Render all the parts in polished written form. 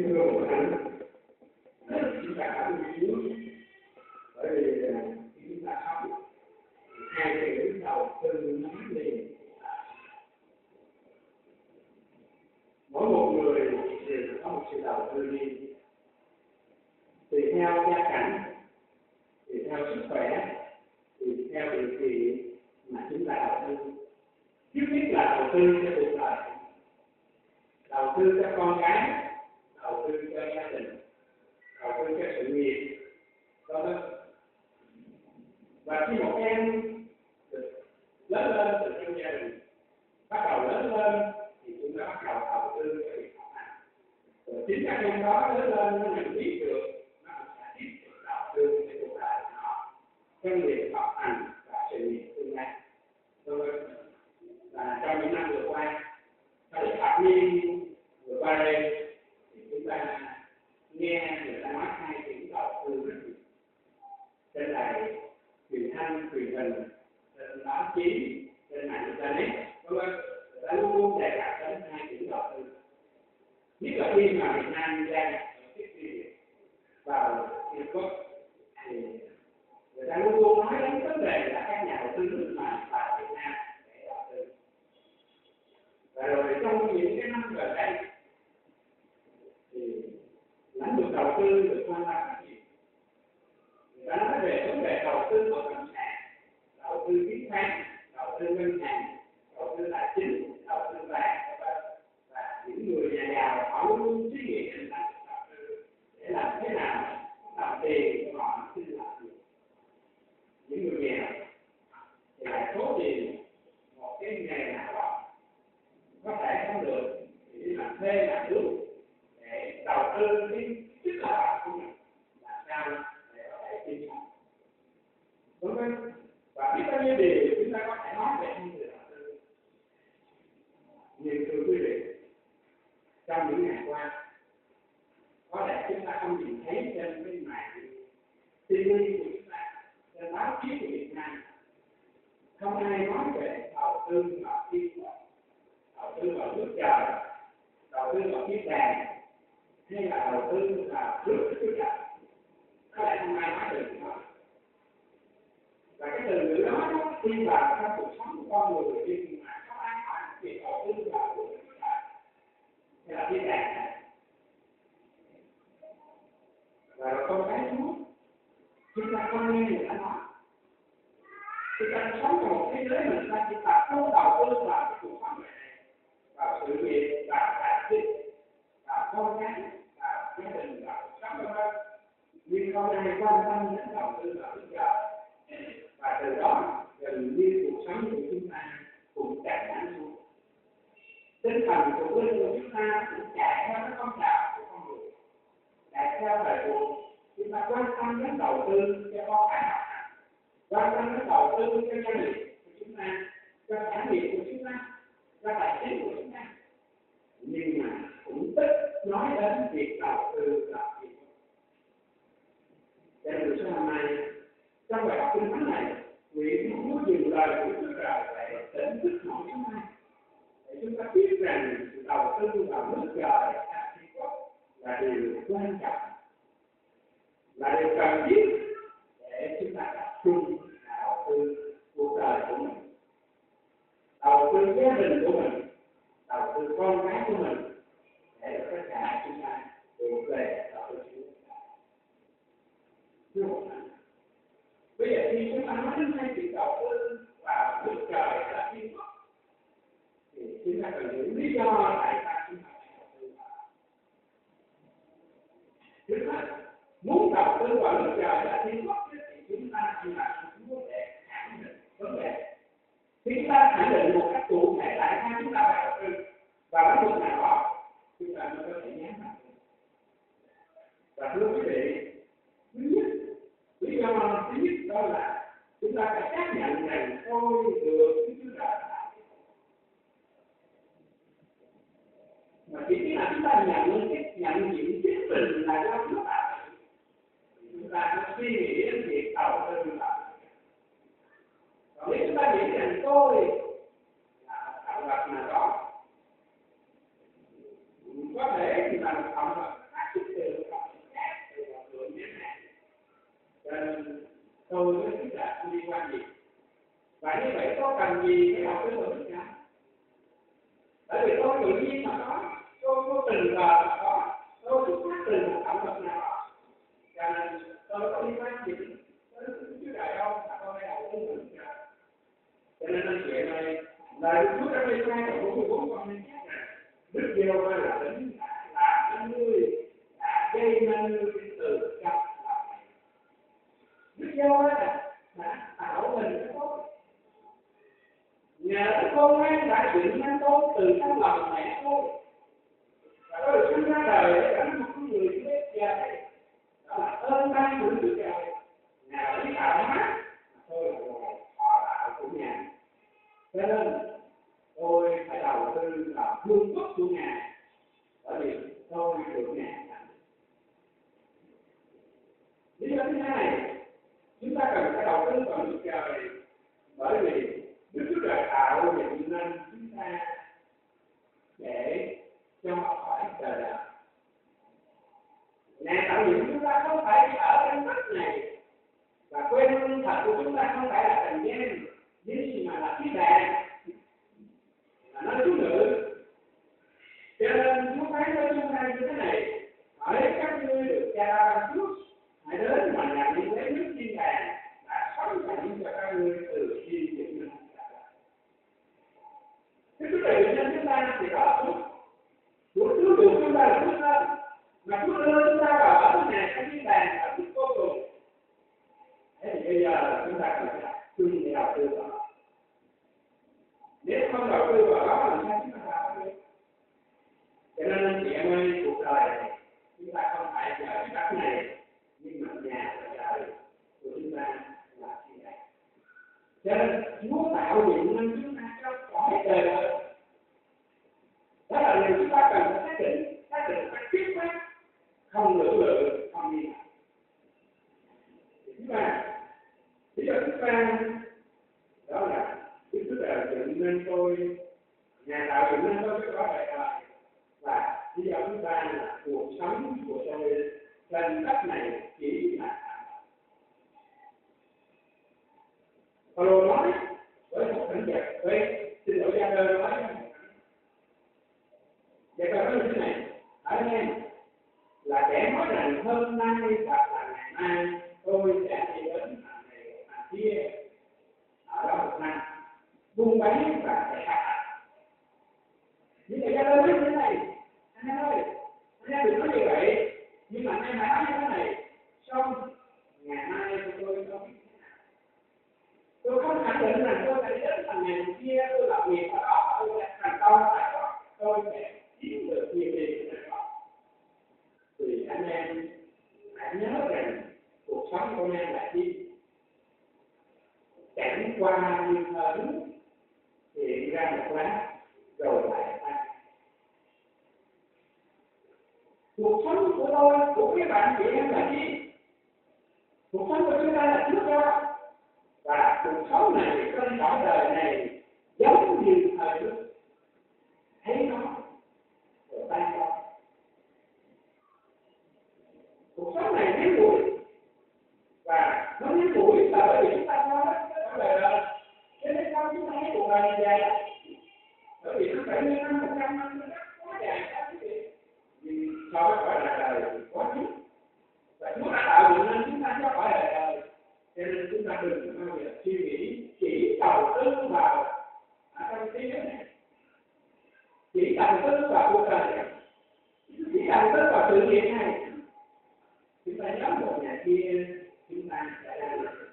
cái gương của anh chúng ta đã đi xuống, bởi vì khi chúng ta sống hai cái đứng đầu tư nắm liền, mỗi một người đều có một sự đầu tư riêng tùy theo gia cảnh, tùy theo sức khỏe, tùy theo điều kiện mà chúng ta đầu tư. Trước nhất là đầu tư cho cuộc đời, đầu tư cho con cái, đầu tư cho gia đình, đầu tư cho sự nghiệp, vân. Và khi một em được lớn lên từ trong gia đình, bắt đầu lớn lên thì chúng ta bắt đầu đầu tư cho việc học hành. Rồi chính các em đó lớn lên nó nhận biết được, nó sẽ tiếp tục đầu tư cho cuộc đời của họ trong việc học hành và sự nghiệp tương lai. Và trong những năm vừa qua, trong những thập niên vừa qua đây, thì chúng ta nghe người ta nói hai chữ đầu tư rất nhiều trên đài truyền thanh, truyền hình, trên báo chí, trên mạng internet, người ta luôn luôn đề cập đến hai chữ đầu tư. Nhất là khi mà Việt Nam đang vào Hiệp Quốc thì người ta luôn luôn nói đến vấn đề là các nhà đầu tư nước ngoài vào Việt Nam để đầu tư. Và rồi trong những cái năm gần đây thì lĩnh vực đầu tư được quan tâm rất nhiều. Người ta nói về vấn đề đầu tư bất động sản, đầu tư chứng khoán, đầu tư ngân hàng, đầu tư tài chính, đầu tư vàng, và những người nhà giàu họ luôn luôn suy nghĩ đến đầu tư để làm thế nào làm tiền của họ sinh lợi. Những người nghèo thì lại số tiền một cái nghề nào đó có thể không được thì đi làm thuê làm mướn để đầu tư cái sức lao động của mình làm sao để có thể sinh sống. Đúng không? Và biết bao nhiêu điều chúng ta có thể nói về những người đầu tư. Nhưng thưa quý vị, trong những ngày qua có lẽ chúng ta không nhìn thấy trên cái mạng TV của chúng ta, trên báo chí của Việt Nam, không ai nói về đầu tư vào thiên quốc, đầu tư vào nước trời, đầu tư vào thiên đàng, hay là đầu tư vào nước Chúa Trời. Có lẽ không ai nói được đó. Và cái từ ngữ đó nó đi vào trong cuộc sống của con người, nhưng mà không ai hỏi việc đầu tư vào nước Chúa Trời hay là thiên đàng này. Và rồi con cái Chúa, chúng ta không nghe người ta nói. Chúng ta sống trong một thế giới mà chúng ta chỉ tập trung đầu tư vào cái cuộc sống này, vào sự nghiệp, vào tài chính, vào con cái, vào gia đình, vào cuộc sống của mình. Nhưng không ai quan tâm đến đầu tư vào nước trời. Và từ đó gần như cuộc sống của chúng ta cũng chạy ngắn xuống. Tinh thần của linh của chúng ta cũng chạy theo cái phong trào của con người, chạy theo thời cuộc. Chúng ta quan tâm đến đầu tư cho con cái học hành, quan tâm đến đầu tư cho doanh nghiệp của chúng ta, cho sản nghiệp của chúng ta, cho tài chính của chúng ta. Nhưng mà cũng ít nói đến việc đầu tư vào việc. Cho nên số hôm nay trong bài học kinh thánh này, nguyện muốn dùng lời của Chúa Trời để tỉnh thức mọi chúng ta, để chúng ta biết rằng sự đầu tư vào nước trời và thiên quốc là điều quan trọng, là điều cần thiết để chúng ta tập trung đầu tư cuộc đời của mình, đầu tư gia đình của mình, đầu tư con cái của mình, để tất cả chúng ta được về đầu tư Chúa. Bây giờ khi chúng ta nói đến hai chữ đầu tư vào nước trời là thiên quốc, thì chúng ta cần hiểu lý do tại sao chúng ta phải đầu tư vào. Trước hết, muốn đầu tư vào nước trời là thiên quốc thì chúng ta chỉ là vấn đề khẳng định vấn đề. Khi chúng ta khẳng định một cách cụ thể tại sao chúng ta phải đầu tư vào lĩnh vực nào đó, chúng ta mới có thể nhắm vào. Và thưa quý vị, lý do thứ nhất đó là chúng ta phải xác nhận rằng tôi được Chúa Trời tạo. Mà chỉ khi nào chúng ta nhận diện chính mình là do Chúa tạo, chúng ta có suy nghĩ đến việc đầu tư vào. Còn nếu chúng ta nghĩ rằng tôi là động vật nào đó, có thể là một động vật khác cần gì cái đầu tư vào nước nhà, bởi vì tôi tự nhiên mà tôi tình cờ mà tôi xuất phát từ một động lực nào đó, cho nên tôi có đi phát triển tới chứ đại đâu mà tôi hay đầu tư vào nước nhà. Cho nên anh chị em ơi, lời Chúa trong đây hai đoạn 44 con nên nhắc rằng Đức Giê-hô-va là đấng đã làm nên ngươi, đã gây nên ngươi từ trong lòng này. Đức Giê-hô-va đã tạo mình cho tôi. Nhờ Đức Con An đã dựng nên tôi từ trong lòng mẹ tôi. Và tôi được sinh ra đời để gánh một người chết dài. Đó là ơn ban của Đức Trời. Ngài đã tạo hóa, tôi là người họ tạo của Ngài. Cho nên tôi phải đầu tư vào vương quốc của Ngài, bởi vì tôi được Ngài làm. Lý do thứ hai, chúng ta cần phải đầu tư vào Đức Trời, bởi vì Đức Chúa Trời tạo dựng nên chúng ta để cho họ khỏi đời đời. Ngài tạo dựng chúng ta không phải ở trên đất này, và quê hương thật của chúng ta không phải là trần gian, nhưng mà là thiên đàng, là nơi Chúa ngự. Cho nên Chúa phán với chúng ta như thế này: hỡi các ngươi được Cha ban phước, hãy đến mà làm những lấy nước thiên đàng đã sống sẵn cho các ngươi từ khi dựng nên. Cái Chúa Trời dựng nên chúng ta thì đó là phước. Chúa được chúng ta là phước hơn, mà Chúa đưa chúng ta vào ở nhà cái thiên đàng ở phước vô cùng. Thế thì bây giờ là chúng ta cần phải chung để đầu tư vào đó. Nếu không đầu tư vào đó làm sao chúng ta làm được? Cho nên anh chị em ơi, cuộc đời này chúng ta không phải chờ cái đất này, nhưng mà nhà và trời của chúng ta là thiên đàng. Cho nên Chúa tạo dựng nên chúng ta trong cõi đời đời. Đó là điều chúng ta cần phải xác định phải quyết phát, không lưỡng lự, không nghi ngờ. Chúng ta, lý do thứ ba đó là Đức Chúa Trời dựng nên tôi, Ngài tạo dựng nên tôi cái cõi đời đời. Và lý do thứ ba là cuộc sống của tôi trên đất này chỉ là tạm bợ. Paulo nói với một thánh vật, xin lỗi Gia Cơ nói Gia Cơ nói như thế này: ở đây là kẻ nói rằng hôm nay hoặc là ngày mai tôi sẽ đi đến hàng này hàng kia, ở đó một năm buôn bán và sẽ hạ. Nhưng mà Gia Cơ nói như thế này: anh em ơi, anh em đừng nói như vậy, nhưng mà anh em hãy nói như thế này: xong ngày mai tôi không biết thế nào. Tôi không khẳng định rằng tôi sẽ đến thằng này kia, tôi làm việc ở đó, tôi sẽ thành công tại đó, tôi sẽ kiếm được nhiều tiền ở đó. Thì anh em hãy nhớ rằng cuộc sống của anh em là gì? Chẳng qua như thở hiện ra một lát rồi lại tan. Cuộc sống của tôi, của các bạn chị em là gì? Cuộc sống của chúng ta là trước đó. Và cuộc sống này trên cõi đời này giống như thời nước, thấy nó rồi tan ra. Cuộc sống này ngắn ngủi, và nó ngắn ngủi là bởi vì chúng ta nói cái cõi đời đời. Cho nên sao chúng ta thấy cuộc đời này dài? Bởi vì nó 70 năm, 100 năm nó rất quá dài các quý vị. Nhưng so với cõi đời đời thì quá ít. Và Chúa đã tạo dựng nên chúng ta cho cõi đời đời. Cho nên chúng ta đừng bao giờ suy nghĩ chỉ đầu tư vào trong thế giới này, chỉ đầu tư vào cuộc đời này, chỉ đầu tư vào sự nghiệp này. Chúng ta nhớ một ngày kia chúng ta sẽ làm được.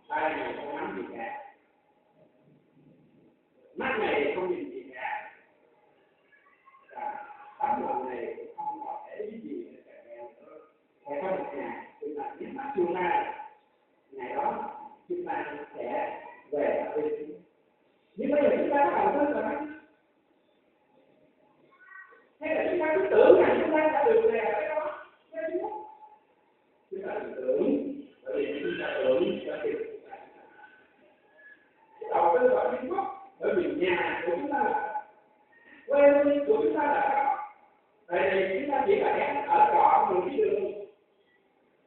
Tai này không nắm gì cả, mắt này không nhìn gì cả, và tấm lòng này cũng không có thể gì để cả nhau nữa. Sẽ có một ngày chúng ta biết mặt tương lai, ngày đó chúng ta sẽ về ở bên chúng. Nhưng bây giờ chúng ta có đầu tư vào đó, hay là chúng ta cứ tưởng rằng chúng ta đã được về ở cái đó? Chúng ta đừng tưởng, bởi vì chúng ta tưởng đã được. Đầu tư vào Trung Quốc, bởi vì nhà của chúng ta là quê hương của chúng ta là đó. Tại vì chúng ta chỉ là kẻ ở trọ mình đi đường.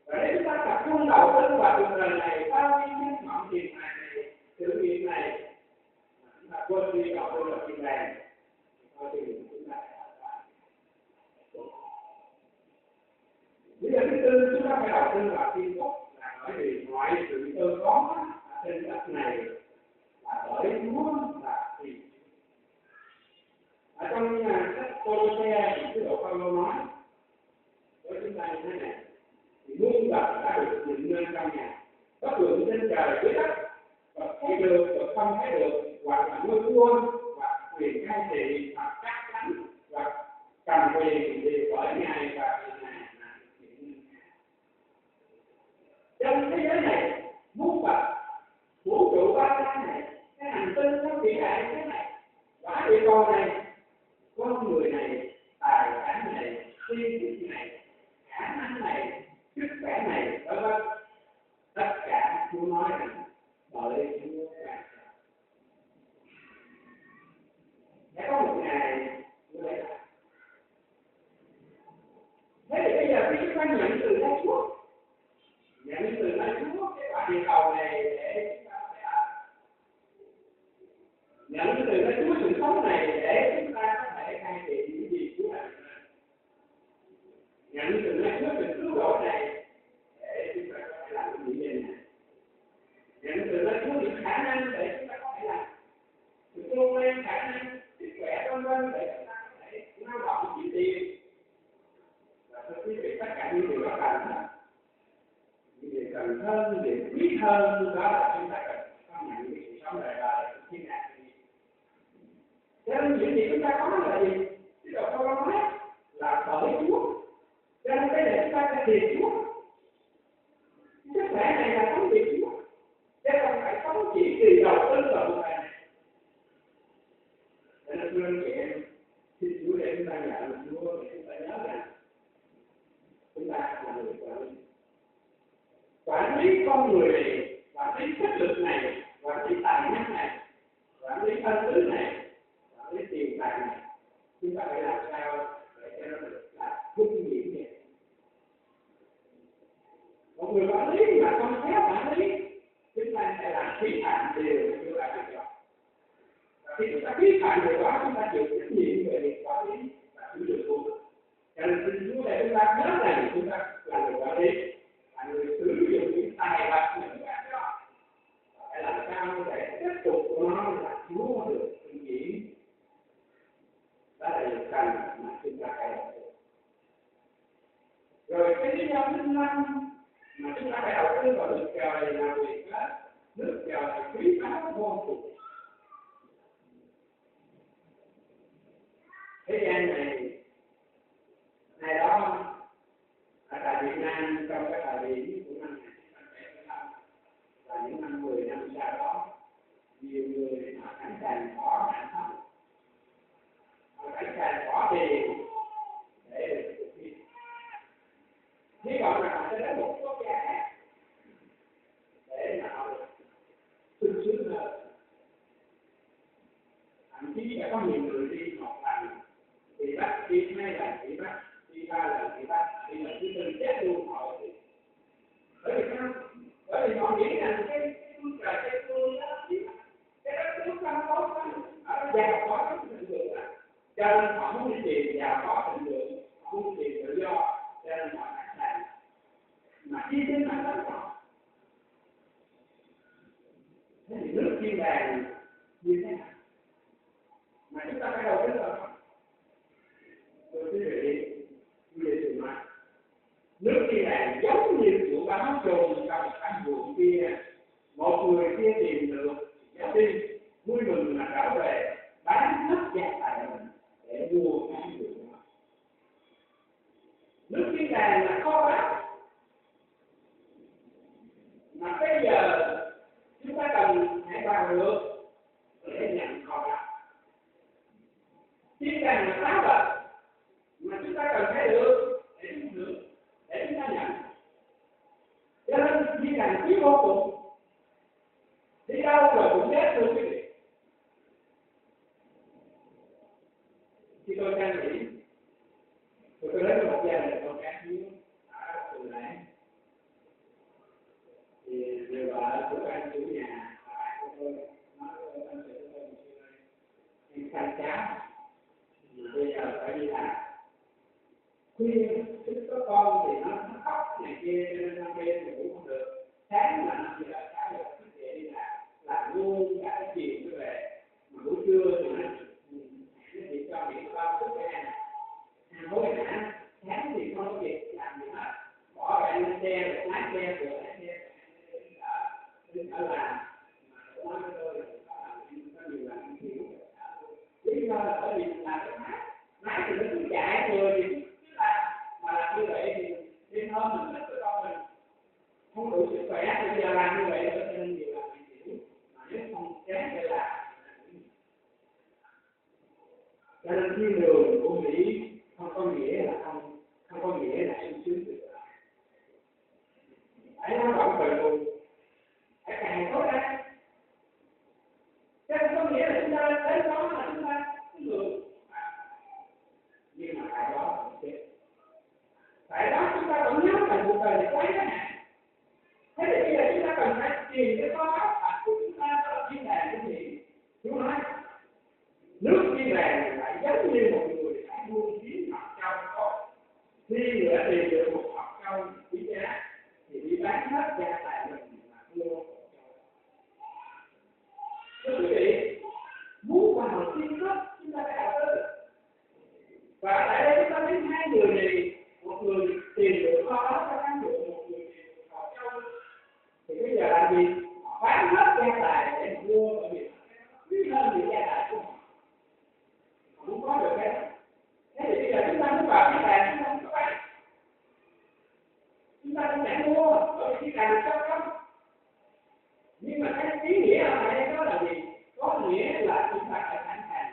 Và nếu chúng ta tập trung đầu tư vào cuộc đời này, bao nhiêu những ngọn tiền này tự tư chúng ta phải đầu tư vào kiến thức là bởi vì mọi sự tôi có trên đất này là bởi Chúa là thì ở trong sách Cô-lô-se thì sứ đồ Phaolô nói với chúng ta như thế này: thì muôn vật đã được dựng nên trong nhà, bất luận trên trời dưới đất, vật thấy được vật không thấy được, hoặc là nuôi quân, hoặc quyền cai trị, hoặc các thánh, hoặc cầm quyền đều bởi Ngài và vì Ngài mà dựng nên. Trong thế giới này, muôn vật, vũ trụ ba la này, cái hành tinh nó vĩ đại thế này, quả địa cầu này, con người này, tài sản này, tri thức này, khả năng này, sức khỏe này, vân vân, tất cả Chúa nói rằng bởi Chúa cả. Sẽ có một ngày Chúa lấy lại. Thế thì bây giờ khi chúng ta nhận từ tay Chúa, nhận từ tay Chúa cái quả địa cầu này để chúng ta phải ở, nhận từ tay Chúa sự sống này để chúng ta có thể cai trị những gì Chúa đã làm, nhận từ tay Chúa sự cứu độ này để chúng ta có thể làm những gì này, nhận từ tay Chúa những khả năng để chúng ta có thể làm, sự tôn lên khả năng sức khỏe vân vân để chúng ta có thể lao động chịu tiền. Và thưa quý vị, tất cả những điều đó cần hết, những điều cần hơn, những điều quý hơn đó là chúng ta cần công nhận cái sự sống đời đời thiên đàng. Cho nên những gì chúng ta có là gì? Chứ đâu có nói là bởi Chúa. Cho nên cái này chúng ta phải tìm Chúa. Sức khỏe này là sống vì Chúa, chứ không phải sống chỉ vì đầu tư vào cuộc đời này. Cho nên thưa anh chị em, xin Chúa để chúng ta nhận là Chúa để chúng ta nhớ rằng chúng ta là người quản lý con người này, quản lý sức lực này, quản lý tài năng này, quản lý ân tứ này, quản lý tiền tài này, chúng ta phải làm sao để cho nó được là cung nhiệm vậy. Một người quản lý mà không khéo quản lý, chúng ta sẽ làm phí phạm điều chúng ta được chọn. Và khi chúng ta phí phạm điều đó, chúng ta chịu trách nhiệm về việc quản lý và sử dụng của mình. Cho nên xin Chúa để chúng ta nhớ rằng chúng ta là người quản lý, là người sử dụng những tài vật những cái đó, phải làm sao để tiếp tục của nó là Chúa được trình diễn. Đó là điều cần mà chúng ta phải đầu tư. Rồi cái lý do thứ năm mà chúng ta phải đầu tư vào nước trời là vì đó, nước trời quý báu vô cùng. Thế gian này đó ở tại Việt Nam trong cái thời điểm của năm 1975 và những năm 10 năm sau đó, nhiều người họ sẵn sàng bỏ mạng sống, họ sẵn sàng bỏ tiền để được thực hiện. Hy vọng là họ sẽ đến một quốc gia khác để mà họ sung sướng hơn. Thậm chí đã có nhiều người đi một lần thì bắt, đi 2 lần thì bắt, đi 3 lần thì bắt, đi lần thứ 4 chết luôn họ. Bởi vì sao? Bởi vì họ nghĩ rằng cái phương trời cái phương đó cái đó chúng ta có ở giàu có cái thịnh vượng đó, cho nên họ muốn đi tìm giàu có thịnh vượng, họ muốn tìm tự do, cho nên họ sẵn sàng mà hy sinh bản thân họ. Thế thì nước thiên đàng như thế nào mà chúng ta phải đầu tư vào nó? Thưa quý vị, như vậy thì mà nước thiên đàng giống như của báo trồn trong căn buồng kia, một người kia tìm được giá tin vui mừng mà trở về bán hết gia tài mình để mua cái buồng đó. Nước thiên đàng là kho báu mà bây giờ chúng ta cần hãy vào được để nhận kho báu. Thiên đàng là táo vật mà chúng ta cần phải được để chúng được, để chúng ta nhận. Cho nên thiên đàng quý vô cùng, đi đâu rồi cũng chết luôn quý vị. Khi tôi đang nghĩ, tôi đến một gia đình con cá hiếu ở Từ Lãng, thì người vợ của anh chủ nhà và bạn của tôi nói với anh chị của tôi một chuyện này: em canh cháu, bây giờ phải đi làm. Khuyên, chứ có con thì nó khóc tóc này kia cho nên năm đêm thì ngủ không được. Sáng là 5 giờ 6 giờ thức dậy đi làm luôn cả cái chiều mới về. Mà buổi trưa thì nó chỉ cho nghỉ 3 phút cái này. Có cái hãng sáng thì không có việc làm gì hết, bỏ ra lên xe rồi lái xe rồi lái xe đứng ở làm mà nói với tôi là có nhiều lần hiểu lý do là bởi vì làm cái máy thì nó cứ chạy người thì cứ làm mà làm như vậy thì đêm hôm mình rất là con mình không đủ sức khỏe thì bây giờ làm như vậy nữa cho nên nhiều lần mình hiểu mà nếu không kém để làm cho nên thiên đường của Mỹ không có nghĩa là không có nghĩa là sung sướng được. Hãy nó vẫn cần luôn, hãy càng tốt ra. Chứ không có nghĩa là chúng ta đến đó là chúng ta được. Nhưng mà tại đó vẫn chết. Tại đó chúng ta vẫn nhớ là cuộc đời này quá ngắn hạn. Thế thì bây giờ chúng ta cần phải tìm cái có áp phạt của chúng ta ở thiên đàng cái gì? Chúng nói nước thiên đàng lại giống như một người đã mua kiếm mặt trong có khi nữa tìm được một học trong quý giá thì đi bán hết gia tài mình mà mua. Thưa quý vị, muốn vào thiên quốc chúng ta phải đầu tư. Và tại đây chúng ta thấy hai người này, một người tìm được kho báu cho cán bộ, một người tìm được học trong. Thì bây giờ làm gì? Họ bán hết gia tài để mua bởi vì quý hơn những gia tài của họ. Họ muốn có được cái đó. Thế thì bây giờ chúng ta muốn vào cái tài chúng ta không có bán. Chúng ta không thể mua bởi vì cái tài cho không. Nhưng mà cái ý nghĩa ở đây đó là gì? Có nghĩa là chúng ta phải sẵn sàng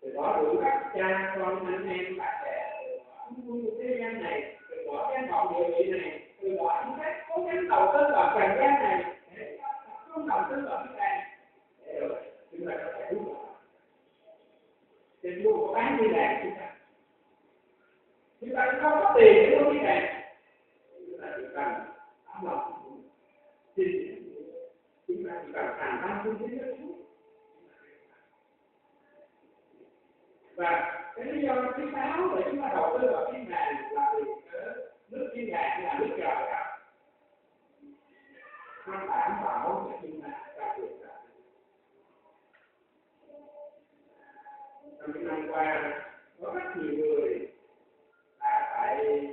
từ bỏ đủ các cha con anh em bạn bè, từ bỏ thế gian này, từ bỏ cái vọng địa vị này, từ bỏ những cái cố gắng đầu tư vào trần gian này để không đầu tư vào cái này để rồi chúng ta có thể đúng rồi. Thì mua có bán như này chúng ta không có tiền để mua cái này, chúng ta chỉ cần ấm lòng xin chúng ta chỉ cần thành tâm xin chính thức. Và cái lý do thứ 6 để chúng ta đầu tư vào thiên đàng là vì nước thiên đàng là nước trời đó, nó đảm bảo cho chúng ta đạt được. Trong những năm qua có rất nhiều người đã phải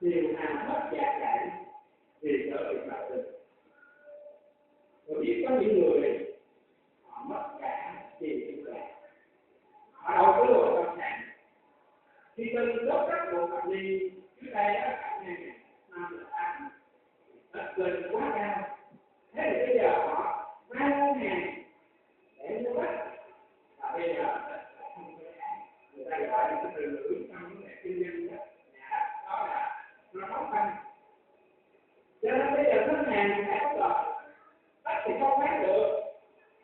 tiêu hao hết gia cảnh vì sở việc đầu tư. Rồi biết có những người họ mất cả tiền sức khỏe, họ đầu tư vào tài sản. Khi tôi đốt các bộ phận đi trước đây đó, cả ngày năm là ăn đất lên quá cao. Thế thì bây giờ họ vay ngân hàng để mua đất, và bây giờ không có giá. Người ta gọi là cái từ ngữ trong vấn đề kinh doanh đó, đó là nó khó khăn. Cho nên bây giờ ngân hàng phải có lợi, đất thì không bán được,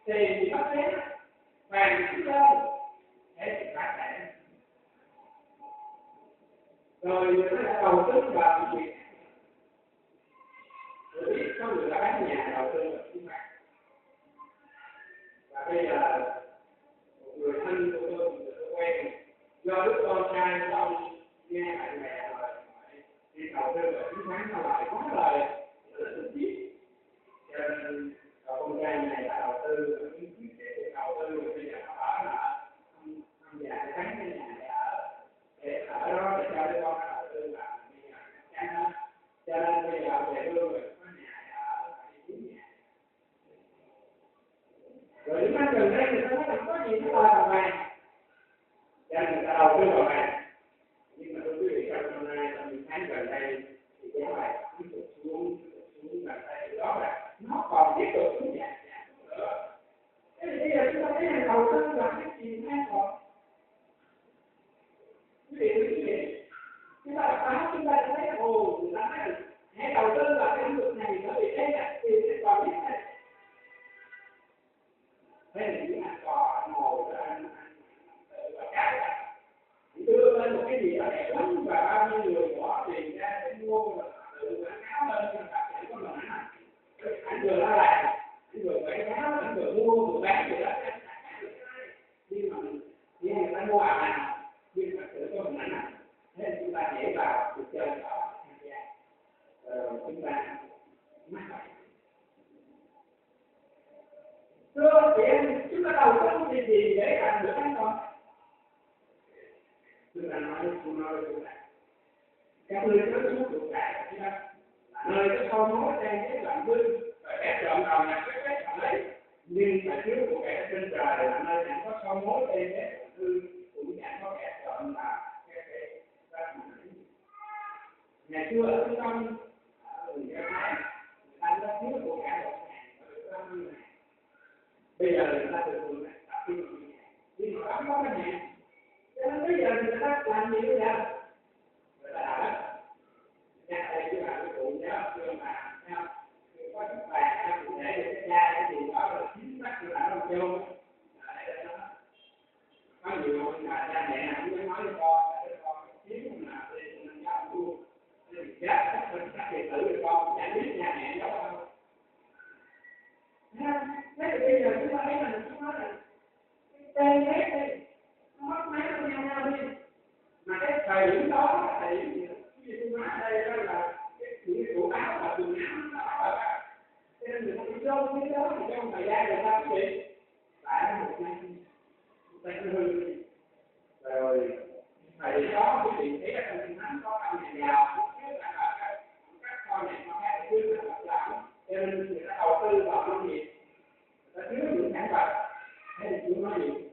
tiền thì mất giá, vàng thì cứ đâu, thế thì phát triển. Rồi người ta đã đầu tư vào những việc rồi biết có người đã bán nhà đầu tư vào chứng khoán. Và bây giờ một người thân của tôi quen do đứa con trai của ông nghe bạn bè rồi đi đầu tư vào chứng khoán nó lại quá lời rất là tiếc. Cho nên con trai này đã đầu tư vào những cái đầu tư rồi bây giờ nó ở là ông già để bán cái nhà để ở đó để cho đứa con đầu tư vào bây giờ chán hết. Cho nên bây giờ về hương rồi có nhà ở phải đi kiếm nhà. Rồi những năm gần đây người ta nói không có gì nó là vàng, cho nên người ta đầu tư vào vàng. Nhưng mà thưa quý vị, trong năm nay trong những tháng gần đây thì giá vàng tiếp tục xuống gần đây, đó là nó còn tiếp tục xuống giảm nữa. Thế thì bây giờ chúng ta thấy là đầu tư vào cái gì hay còn quý vị chúng ta đọc báo chúng ta thấy là người ta nói hãy đầu tư vào cái lĩnh vực này bởi vì đây là tiền sẽ còn biết này. Thế là những hạt cò ngồi và ăn và cái đưa lên một cái gì đó đẹp lắm và bao nhiêu người bỏ tiền ra để mua và tự quảng cáo lên cho phát triển con mình này. Anh vừa la lại, anh vừa quảng cáo, anh vừa mua vừa bán gì đó. Nhưng mà người ta mua ảo nào, nhưng mà tự có mình ảnh này. Thế chúng ta nhảy vào cuộc chơi nói chỗ này các nơi lớn xuống chỗ này là nơi có câu nói đang cái lạnh binh và kẻ trộm đầu nhặt cái lấy nhưng mà trước của kẻ trên trời là nơi chẳng có câu nói đây cái hư cũng chẳng có kẻ trộm là cái ngày xưa ở phía đông người ta đã thiếu của kẻ đột ngạt bây giờ người ta được người ta nhưng mà không có cái này cho nên bây giờ người ta làm gì bây giờ người ta đã nhà đây chứ là cái cụ nhớ chưa mà nhau có các bạn cụ để được cái da cái gì đó là chính xác như là đâu châu có nhiều người mà cha mẹ nào cũng nói với con kiếm mà thì mình giáo luôn giá các đệ tử con chẳng biết nhà mẹ đâu đâu thế thì bây giờ chúng ta thấy là chúng nói là tên hết đi nó mất máy nó nhau đi mà cái thời điểm đó là thời điểm gì tôi nói ở đây đó là những cái cổ áo và quần áo nó ở cho nên người ta đi đâu cái đó thì trong thời gian người ta cũng bị lại một năm tay nó hư rồi thời điểm đó quý vị thấy là trong tháng có căn nhà giàu các con này nó khác trước là làm cho nên người ta đầu tư vào nông nghiệp người ta thiếu những sản vật thế thì chúng nói gì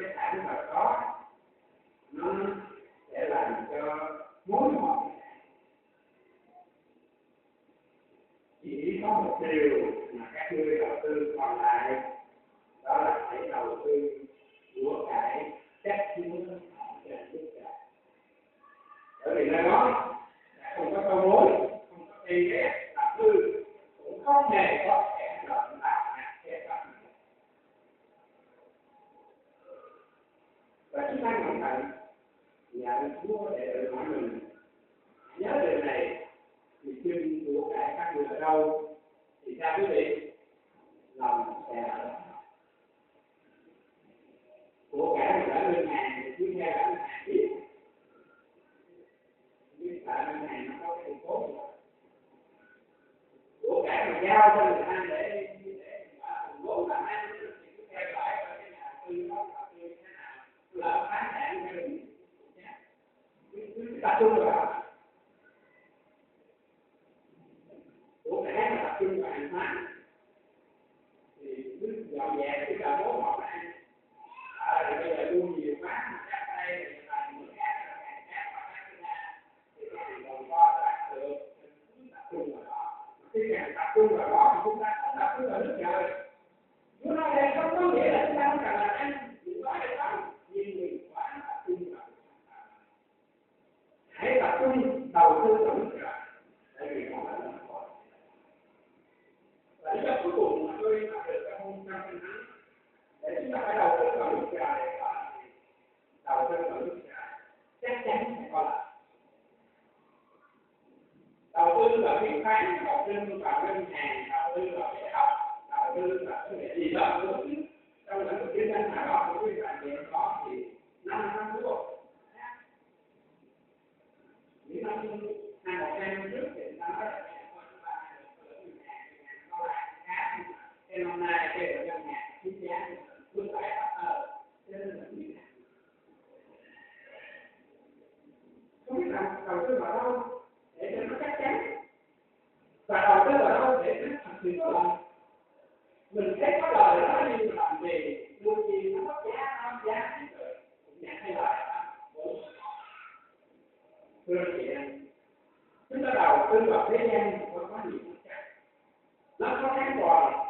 cái sản vật đó nó sẽ làm cho mối mọt chỉ có một điều mà các người đầu tư còn lại đó là phải đầu tư của cải chắc chắn trên tất cả bởi vì nơi đó không có câu mối không có tiền ghét đầu tư cũng không hề có kẻ lợn làm kẻ lợn và chúng ta cẩn thận nhận Chúa để tự hỏi mình nhớ điều này thì chân của cải các người ở đâu thì sao quý vị lòng sẽ ở của cải mình ở ngân hàng thì cứ nghe là ngân hàng biết là ngân hàng nó có cái thành phố của cải mà giao cho người ta để vốn làm ăn thì cứ theo dõi coi cái nhà tư nó là tư thế nào lỡ phá sản hay đừng cứ tập trung vào của cải mà tập trung vào hàng hóa thì cứ dọn dẹp cái đầu bố họ này thì bây giờ mua nhiều quá mà chắc đây thì là những cái là hàng khác hoặc các cái nhà thì còn có đạt được tập trung vào đó khi càng tập trung vào đó thì chúng ta không tập trung vào nước trời Chúa nói đây không có nghĩa là chúng ta không cần làm ăn chỉ có hay không nhưng mình quá tập trung vào hãy tập trung đầu tư vào nước trời tại vì nó là và lý do cuối cùng mà tôi học được trong hôm năm để chúng ta phải đầu tư vào nước trời và đầu tư vào nước trời chắc chắn sẽ có lợi đầu tư vào chứng khoán đầu tư vào ngân hàng đầu tư vào đại học đầu tư vào cái gì đó trong lĩnh vực kinh doanh nào đó của quý bạn hiện có thì năm trước những năm 2000 trước thì ta nói là cái năm nay cái ở ngân hàng chính giá luôn phải cho nên là không biết làm đầu tư vào đâu để cho nó chắc chắn và đầu tư vào đâu để nó thật sự có lợi mình thấy có lời đó nhưng làm gì mua gì nó mất giá nó giá thì cũng nhận hay lời thưa chị em chúng ta đầu tư vào thế gian không có gì nó có an toàn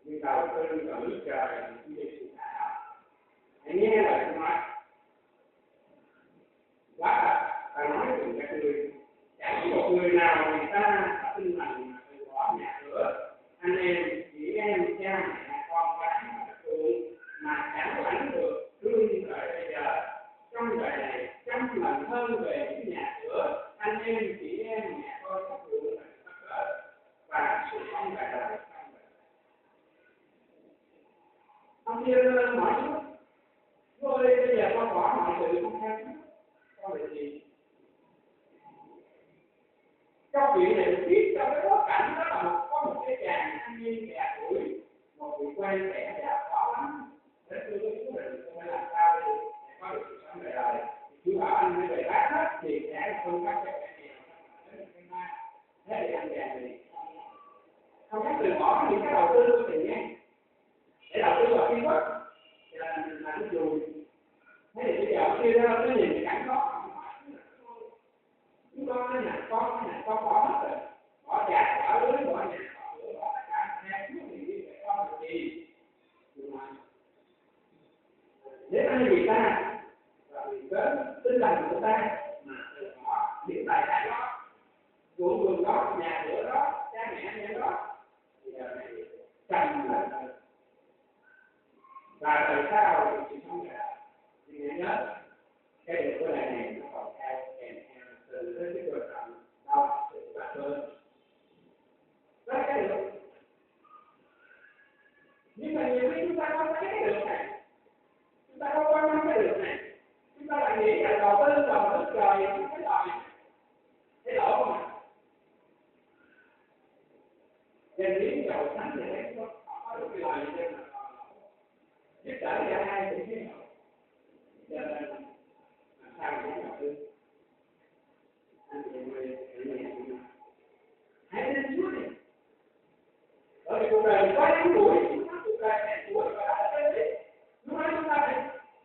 nhưng đầu tư vào nước trời là những điều sự thảo hãy nghe lời tôi nói quá ta nói cùng các người chẳng có một người nào người ta đã tinh thần mà từ bỏ nhà cửa anh em chị em cha mẹ con cái mà thương mà chẳng lãnh được thương đời bây giờ trong đời này trăm lần hơn về những nhà cửa anh em chị em mẹ con các thương và sự không đời đời ông kia hỏi Chúa ơi bây giờ con bỏ mọi sự không theo con được gì trong chuyện này được biết trong cái bối cảnh đó là có một cái chàng thanh niên trẻ tuổi một vị quan trẻ giàu có lắm để tôi với Chúa định tôi phải làm sao để có được sự sống đời đời cái phương pháp cái thế thì anh chàng này không dám từ bỏ những cái đầu tư của mình nha, để đầu tư vào kiến thức là nó dù thế thì bây giờ kia ra nó nhìn cái cảnh đó chúng con nó nè con bỏ hết rồi, bỏ già bỏ lưới bỏ nhà bỏ lửa bỏ tất cả nghe trước thì đi phải con được gì nếu anh gì ta và vì cái tinh thần của ta mà từ bỏ những tài sản đó ruộng vườn đó nhà cửa đó cha mẹ anh em đó thì giờ này chăm lại và tại sao thì chị không cả thì nghe nhớ cái điều của này này nó còn theo kèm theo từ cái cơ sở đau sự bạc hơn đó cái được nhưng mà nhiều khi chúng ta không thấy cái được này, chúng ta không quan tâm cái được này, chúng ta lại nghĩ là đầu tư vào nước trời cái lợi cái lỗ không ạ? Dân lý giàu sẵn thì thấy có được cái lợi gì mà giúp đỡ cho ai cũng thế nào, cho nên làm sao để đầu tư anh chị người hãy nên chút đi, bởi vì cuộc đời có ngắn tuổi, cuộc đời này tuổi và đã là chân lý, lúc đó chúng ta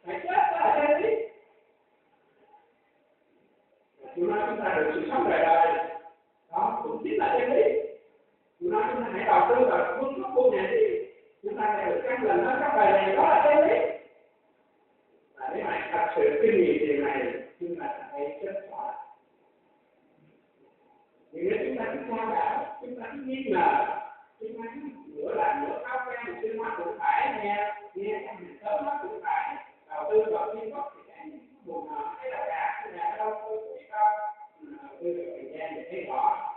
phải chết đó là chân lý, lúc đó chúng ta được sự sống đời đời, đó cũng chính là chân lý, lúc đó chúng ta hãy đầu tư vào phương pháp tu này đi, chúng ta sẽ được căn lần đó các bài này đó là chân lý, và nếu mà thật sự kinh nghiệm điều này chúng ta sẽ thấy kết quả. Nhưng nếu chúng ta cứ sao đảo, chúng ta cứ nghi ngờ, chúng ta cứ nửa làm nửa áo quen một sinh hoạt cũng phải nghe các mình sớm mắt cũng phải đầu tư vào thiên quốc thì cái buồn cái là cả cái nhà đâu tôi cũng biết đâu tôi được thời gian để thấy rõ,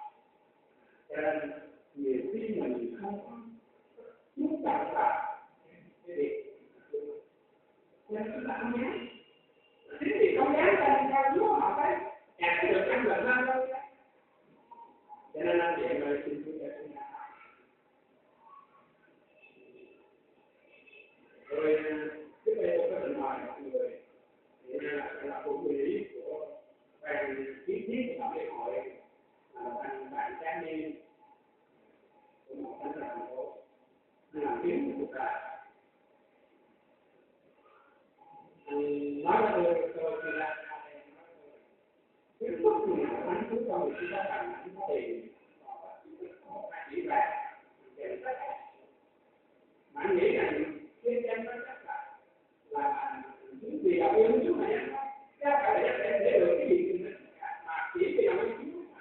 cho nên nhiều khi mình không có muốn chọn vào cái việc nên chúng ta không dám, chính vì không dám cho Chúa họ thấy cái được ăn lần năm đâu. Cho nên anh chị ơi xin Chúa cho chúng ta. Rồi trước đây tôi có định mời mọi người hiện nay là phụ lý của ban kiến thiết của lễ hội bạn Tráng Niên của một thành phố làm kiến của cuộc đời. Nói ra tôi thì là cái bất nào anh cứ cho người chúng ta bằng anh có tiền chỉ là mà anh nghĩ rằng trên chân nó chắc là những gì đạo yêu chúng này chắc phải để được cái gì mà chỉ vì đạo yêu chúng mà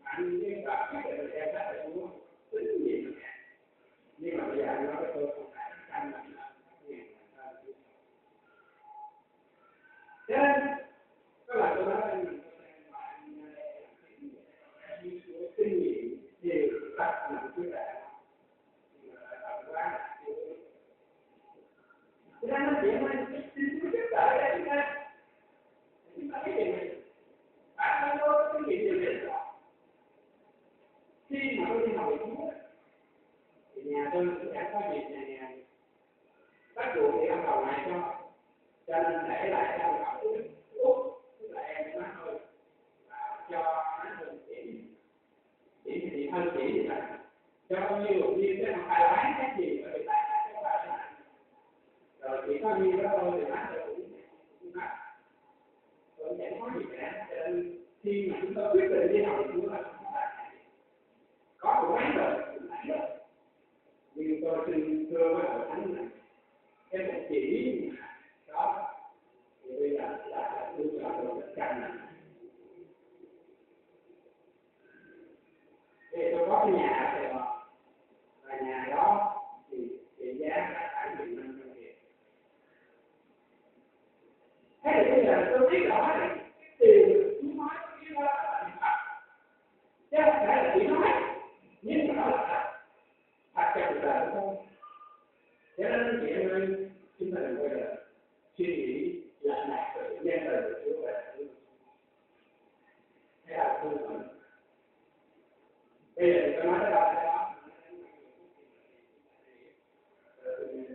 anh nên là cái điều em đã phải mua tính gì nhưng mà bây giờ anh nói với tôi không phải anh làm nên có là tôi nói anh kinh nghiệm nhiều tập làm chưa đạt cho nên nó chuyện này xin Chúa giúp đỡ để chúng ta biết điều này bản thân tôi có kinh nghiệm điều này khi mà tôi đi học về Chúa thì nhà tôi cũng đã có việc này bắt buộc thì ông đầu này cho nên để lại cho ông đầu út tức là em nó thôi cho nó hơn chỉ thì hơn chỉ gì vậy cho bao nhiêu cái không phải bán cái gì bởi vì tại sao các bạn này rồi chỉ có nhiêu đó thôi thì bán được cũng bán rồi chẳng có gì cả cho nên khi mà chúng ta quyết định đi học thì chúng ta không phải có cũng bán rồi cũng bán rồi nhưng tôi xin thưa với hội thánh này cái một chỉ đó thì bây giờ là tôi chọn được tất cả này thì tôi có cái nhà ở Sài Gòn và nhà đó thì giá là khoảng 1.500 triệu. Thế thì bây giờ tôi biết rõ là cái tiền chú nói cái đó là thật chứ không phải là chỉ nói nhưng mà nó là thật cho cuộc đời của tôi. Cho nên chị em ơi chúng ta đừng bao giờ suy nghĩ là đạt được nhân từ của Chúa về thế là không phải. Bây giờ tôi nói cái đó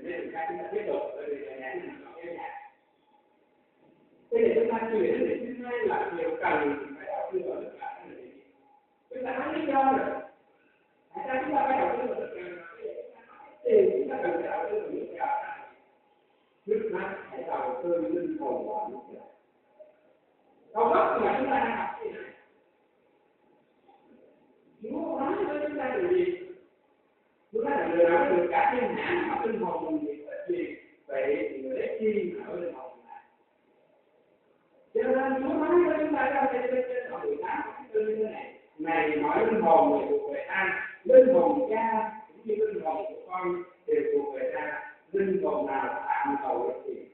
nên các chúng ta tiếp tục bởi vì nhà chúng ta có cái nhà Bây giờ chúng ta chuyển đến thứ hai là điều cần phải đầu tư vào tất cả các nền kinh tế. Chúng ta nói lý do rồi. Tại sao chúng ta phải đầu tư vào tất cả thì chúng ta cần phải đầu tư vào nước gạo. Nước mắt phải đầu tư linh hồn vào nước gạo. Câu gốc mà chúng ta đang học gì này? Chúa nói với chúng ta điều gì? Chúa nói là người nào được cả thiên hạ mà linh hồn mình bị bệnh gì? Vậy thì người đấy chi mà ở linh hồn này? Cho nên Chúa nói với chúng ta trong trên đoạn 18 như thế này. Này nói linh hồn người thuộc về ai? Linh hồn cha cũng như linh hồn của con đều thuộc về cha. Linh hồn nào tạm cầu được gì?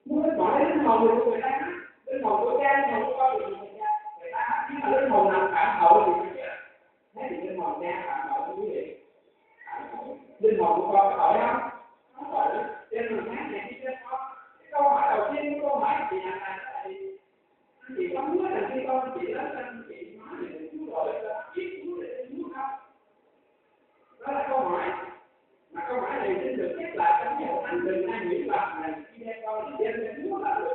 Muốn nói linh hồn người thuộc về cha, linh hồn của cha, linh hồn của con đều thuộc về cha. Người ta nhưng mà linh hồn nào tạm cầu thì không biết. Thế thì linh hồn cha tạm cầu cái gì? Linh hồn của con có tội không? Không tội. Trên mình sáng này đi trên con. Câu hỏi đầu tiên của câu hỏi chị là chị có muốn là khi con chị lớn lên chị nói về Chúa gọi là biết Chúa để Chúa không? Đó là câu hỏi. Mà câu hỏi này xin được nhắc lại trong nhiều thánh đường nay Nguyễn Bạch này khi đem con đi đem Chúa là được.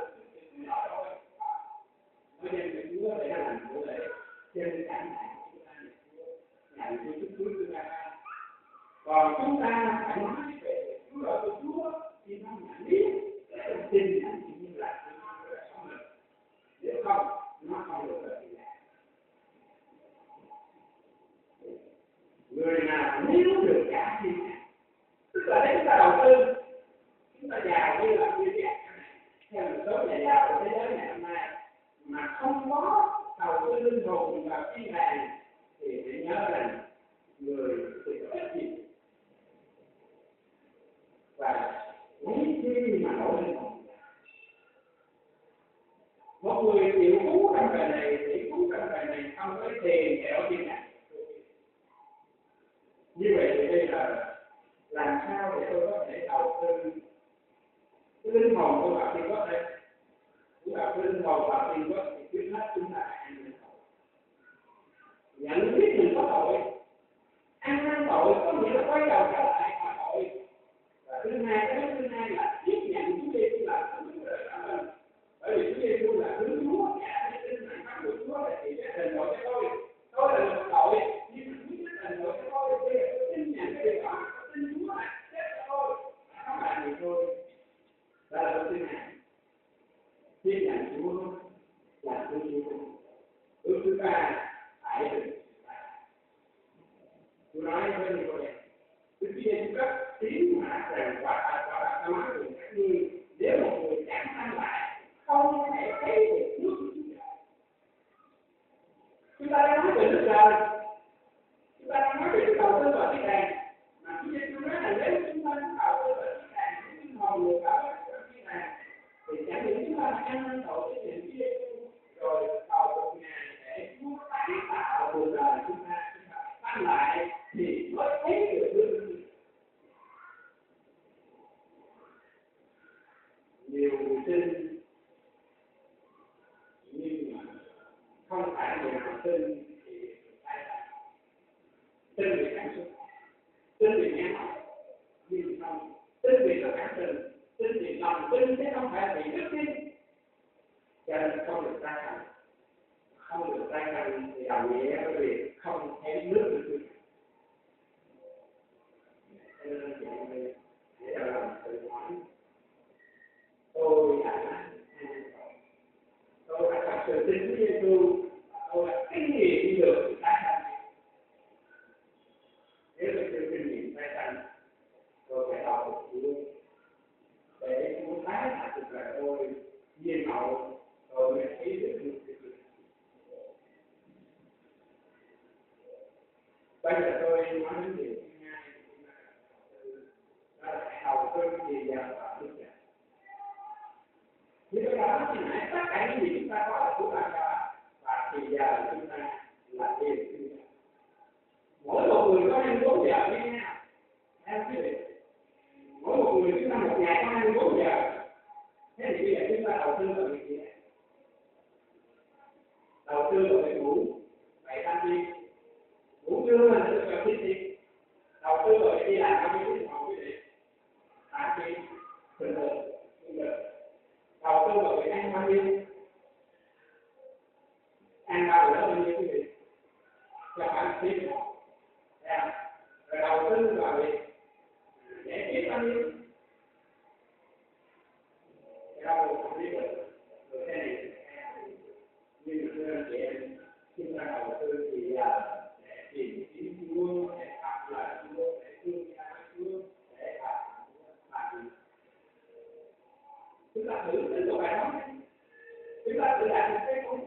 Nói đem Chúa để làm Chúa để trên cả này chúng ta nhận Chúa chúng ta. Còn chúng ta phải nói về Chúa gọi của Chúa thì nó nhận biết để tin nhận như là nếu không, nó không được lợi gì. Người nào nếu được cả thiên hạ, tức là nếu chúng ta đầu tư, chúng ta giàu như là như vậy, theo một số nhà giàu của thế giới ngày hôm nay, mà không có đầu tư linh hồn vào thiên đàng, thì hãy nhớ rằng người thì có ích gì và lấy chi mà nổi linh hồn. Một người chịu cứu trong đời này, chỉ cứu trong đời này không có tiền kẹo tiền này. Như vậy thì bây giờ làm sao để tôi có thể đầu tư cái linh hồn của bạn thì có thể của bạn linh hồn bạn thì có thể trước hết chúng ta ăn năn tội. Nhận biết mình có tội, ăn năn tội có nghĩa là quay đầu trở lại phạm tội. Và thứ hai, cái thứ hai là tiếp nhận Chúa Giêsu là Chúa đời cả mình. Bởi vì Chúa Giêsu là Chúa cả cái tinh thần pháp của Chúa là chỉ để đền tội cho tôi là một tội, nhưng mà Chúa sẽ đền tội cho tôi. Bây giờ tôi tin nhận cái điều đó, tôi tin Chúa là chết cho tôi, không làm gì tôi. Đó là thứ hai. Tiếp nhận Chúa là thứ Chúa. Thứ ba phải được. Tôi nói với người tôi này, tôi chia cấp tiếng mà rằng quả là ta nói được các ngươi, nếu một người chẳng ăn lại, không thể thấy được nước của Chúa Trời. Chúng ta đang nói về nước trời, chúng ta đang nói về đầu tư vào thiên đàng, mà Chúa Giêsu nói là nếu chúng ta đầu tư vào thiên đàng, những hồn người bảo vệ thiên đàng, thì chẳng những chúng ta ăn năn tội với Chúa Giêsu, rồi cầu một ngày để Chúa tái tạo cuộc đời chúng ta ăn lại thì mới thấy được nước. Nhiều người tin nhưng mà không phải người nào tin thì phải là tin về cảm xúc, tin về nghe nói, nhưng không tin về tất cả tình, tin về lòng tin chứ không phải vì đức tin. Cho nên không được tái thành, không được tái thành thì đồng nghĩa với việc không thấy nước được. Cho nên chuyện này để làm tự hỏi. Tôi đã thật sự tin Chúa Giêsu, tôi đã kinh nghiệm được tái sanh. Nếu tôi chưa kinh nghiệm tái sanh, tôi phải đọc một Chúa để Chúa tái lại cuộc đời tôi nhiên hậu, tôi mới thấy được nước Chúa. Bây giờ tôi nói đến điều thứ hai, đó là phải đầu tư tiền vào nước Trời. Như tôi đã nói thì nãy, tất cả những gì chúng ta có là của bạn cả, và thì giờ chúng ta là tiền chúng ta. Mỗi một người có 24 giờ như thế nào? Theo quý vị, mỗi một người chúng ta một ngày có 24 giờ. Thế thì bây giờ chúng ta đầu tư vào việc gì này? Đầu tư vào việc ngủ, vậy ta đi. Ngủ trưa là được vào cái gì? Đầu tư vào việc đi làm bao nhiêu tiếng đồng hồ quý vị? Bạn đi, bình thường. nhiêu, ăn bao nhiêu bao nhiêu cái gì, cho bạn biết một, rồi đầu tư vào việc giải quyết bao nhiêu, cái đâu không biết được, rồi cái này nhưng mà thưa anh chị em, chúng ta đầu tư thì để tìm kiếm Chúa, để học lời Chúa, để thương gia Chúa, để làm chúng ta thử tính một bài đó, chúng ta thử làm một cái bút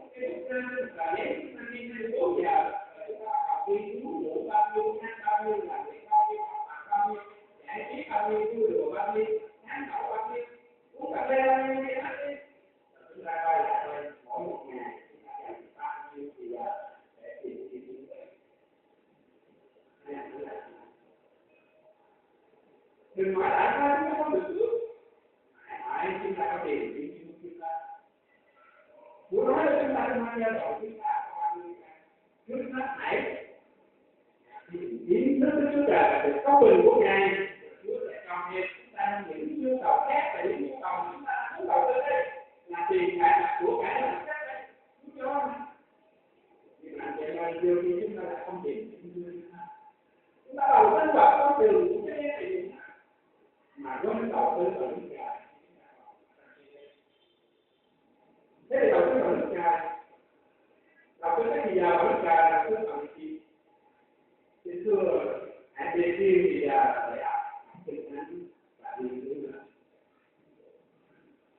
và nếu chúng ta đi 24 giờ chúng ta học đi Chúa ngủ bao nhiêu, ăn bao nhiêu, làm việc bao nhiêu, học bao nhiêu, giải trí bao nhiêu, vui đùa bao nhiêu, sáng tạo bao nhiêu, uống cà phê bao nhiêu, đi ăn đi, chúng ta coi lại thôi, mỗi một ngày chúng ta dành bao nhiêu thì giờ để tìm kiếm Chúa. Đừng nói tại sao chúng ta không được trước, hãy chúng ta có tìm kiếm Chúa chúng ta. Chúa nói là chúng ta trong hai giai đoạn chúng ta có bao nhiêu ngày, trước hết hãy tiến tới với Chúa Trời và được có bình của Ngài, Chúa sẽ cho thêm chúng ta những nhu cầu khác và những nhu cầu chúng ta muốn đầu tư đây là tiền bạc là của cải là khác đây, Chúa cho. Nhưng mà vậy mà điều gì chúng ta lại không tìm chúng ta đầu tư vào con đường của cái này mà quên đầu tư vào nước Trời. Thế thì đầu tư vào nước Trời, đầu tư cái gì vào nước Trời là đầu tư vào gì? Thì thưa hãy đi riêng thì giờ để học thực hành và đi nữa.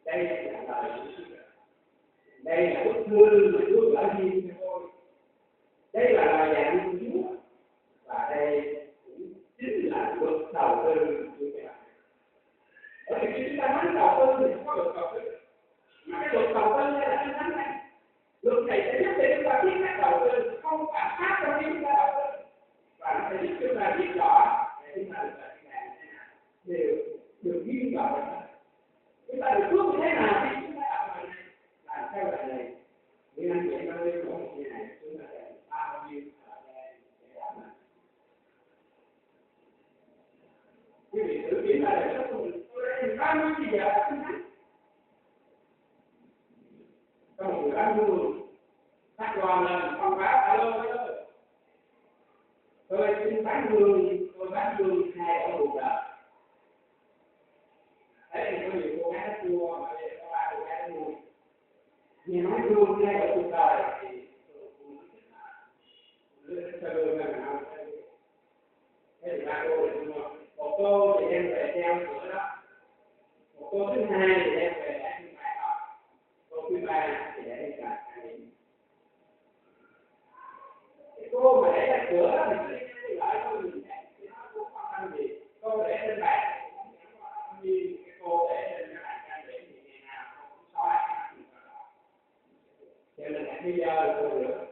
Đây là lời của Chúa. Đây là bức thư mà Chúa gửi đi cho tôi. Đây là lời dạy của Chúa và đây cũng chính là luật đầu tư của Chúa. Bởi vì khi chúng ta nói đầu tư thì không có luật đầu tư, mà cái luật đầu tư đây là cái thánh này. Luật này sẽ giúp cho chúng ta biết cách đầu tư, không phạm pháp trong khi chúng ta đầu tư, và nó sẽ giúp chúng ta biết rõ để chúng ta được làm thế nào, đều được ghi vào đó. Chúng ta được phước như thế nào khi chúng ta làm bài này, làm theo bài này. Những anh chị em ơi, mỗi một ngày này chúng ta dành bao nhiêu thời gian để làm này. Quý vị thử kiểm tra đời sống của mình, tôi đã dành bao nhiêu giờ để chúng ta. Có một người bán buôn phát loa lên thông báo alo tôi xin bán lương 2 ở một giờ. Thế thì có nhiều cô gái nó chua mà bây giờ có 3 cô gái nó mua. Nghe nói lương 2 ở một giờ thì lương là nào? Thế thì 3 cô thì mua. Một cô thì đem về treo cửa đó. Một cô thứ hai thì đem về để trên bài đó. Cô thứ ba thì để trên cạnh này. Cái cô mà để ra cửa đó thì đi lại thôi mình thì nó cũng không ăn gì. Cô để trên bàn như cái cô để trên cái bàn trang điểm thì ngày nào cũng xóa cái gì đó. Cho nên là bây giờ cô được